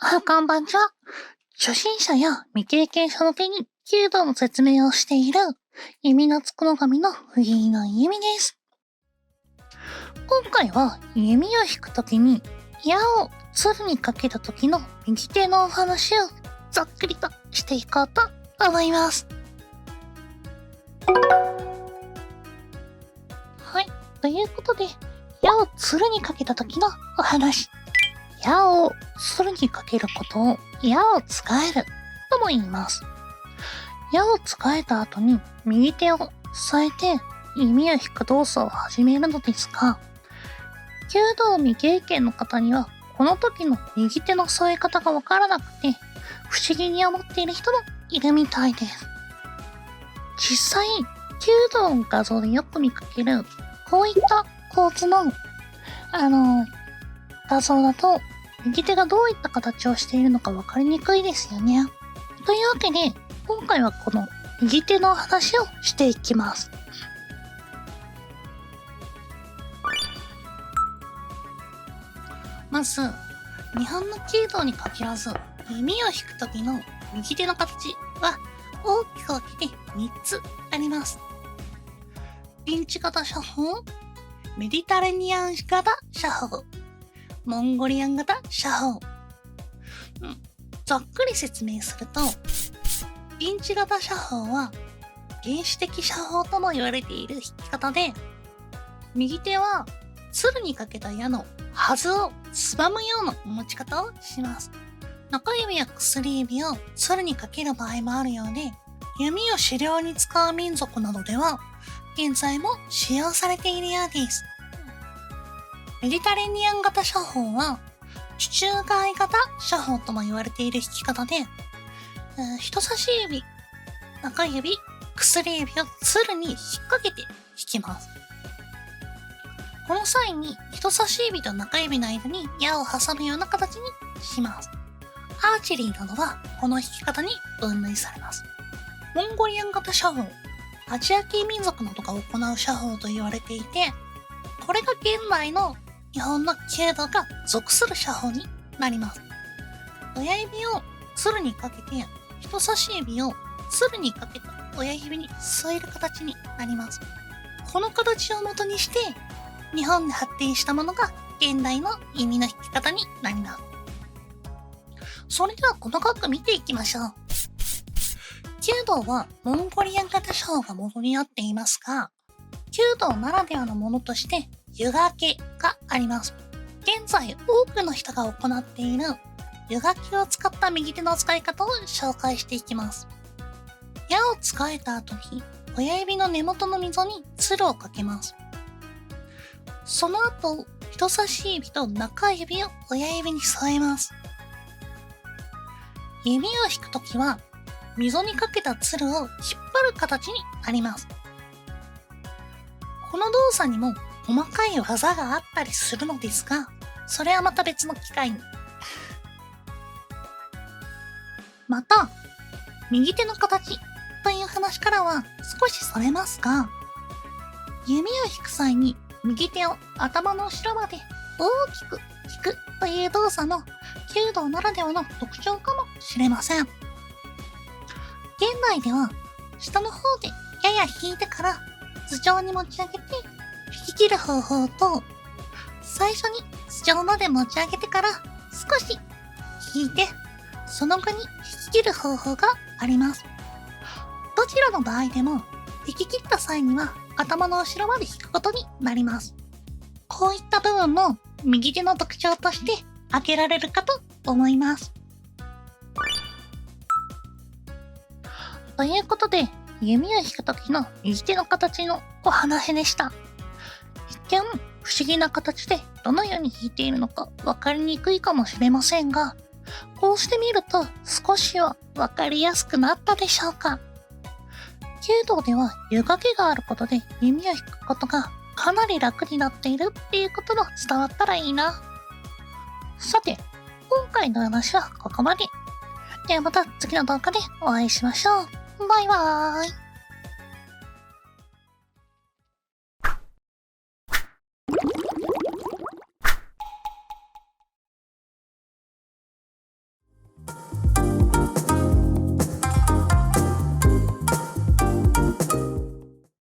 こんばんちは。初心者や未経験者向けに弓道の説明をしている弓のつくの神の藤井の弓です。今回は弓を引くときに矢を鶴にかけたときの右手のお話をざっくりとしていこうと思います。はい。ということで、矢を鶴にかけたときのお話。矢を鶴にかけることを矢をつがえるとも言います。矢をつがえた後に右手を添えて弓を引く動作を始めるのですが、弓道未経験の方にはこの時の右手の添え方がわからなくて不思議に思っている人もいるみたいです。実際、弓道の画像でよく見かけるこういった構図の画像だと右手がどういった形をしているのか分かりにくいですよね。というわけで今回はこの右手の話をしていきます。まず日本の弓道に限らず弓を引く時の右手の形は大きく分けて3つあります。ピンチ型射法、メディタレニアン型射法、モンゴリアン型射法。ざっくり説明すると、ピンチ型射法は原始的射法とも言われている引き方で、右手は鶴にかけた矢のはずをつばむような持ち方をします。中指や薬指を鶴にかける場合もあるようで、弓を狩猟に使う民族などでは現在も使用されているようです。メディタレニアン型射法は地中海型射法とも言われている引き方で、人差し指、中指、薬指を鶴に引っ掛けて引きます。この際に人差し指と中指の間に矢を挟むような形にします。アーチェリーなどはこの引き方に分類されます。モンゴリアン型射法、アジア系民族などが行う射法と言われていて、これが現代の日本の弓道が属する射法になります。親指を鶴にかけて、人差し指を鶴にかけた親指に添える形になります。この形を元にして、日本で発展したものが現代の弓の引き方になります。それでは細かく見ていきましょう。弓道はモンゴリアン型射法が元になっていますが、弓道ならではのものとして湯掛けがあります。現在多くの人が行っている湯掛けを使った右手の使い方を紹介していきます。矢を使えた後に親指の根元の溝に鶴をかけます。その後、人差し指と中指を親指に添えます。弓を引くときは溝にかけた鶴を引っ張る形になります。この動作にも細かい技があったりするのですが、それはまた別の機会に。また、右手の形という話からは少しそれますが、弓を引く際に右手を頭の後ろまで大きく引くという動作の弓道ならではの特徴かもしれません。現代では下の方でやや引いてから頭上に持ち上げて引き切る方法と、最初に頭上まで持ち上げてから少し引いてその後に引き切る方法があります。どちらの場合でも引き切った際には頭の後ろまで引くことになります。こういった部分も右手の特徴として挙げられるかと思います。ということで、弓を引くときの右手の形のお話でした。一見不思議な形でどのように引いているのか分かりにくいかもしれませんが、こうしてみると少しは分かりやすくなったでしょうか。弓道では湯掛けがあることで弓を引くことがかなり楽になっているっていうことも伝わったらいいな。さて、今回の話はここまで。ではまた次の動画でお会いしましょう。バイバーイ。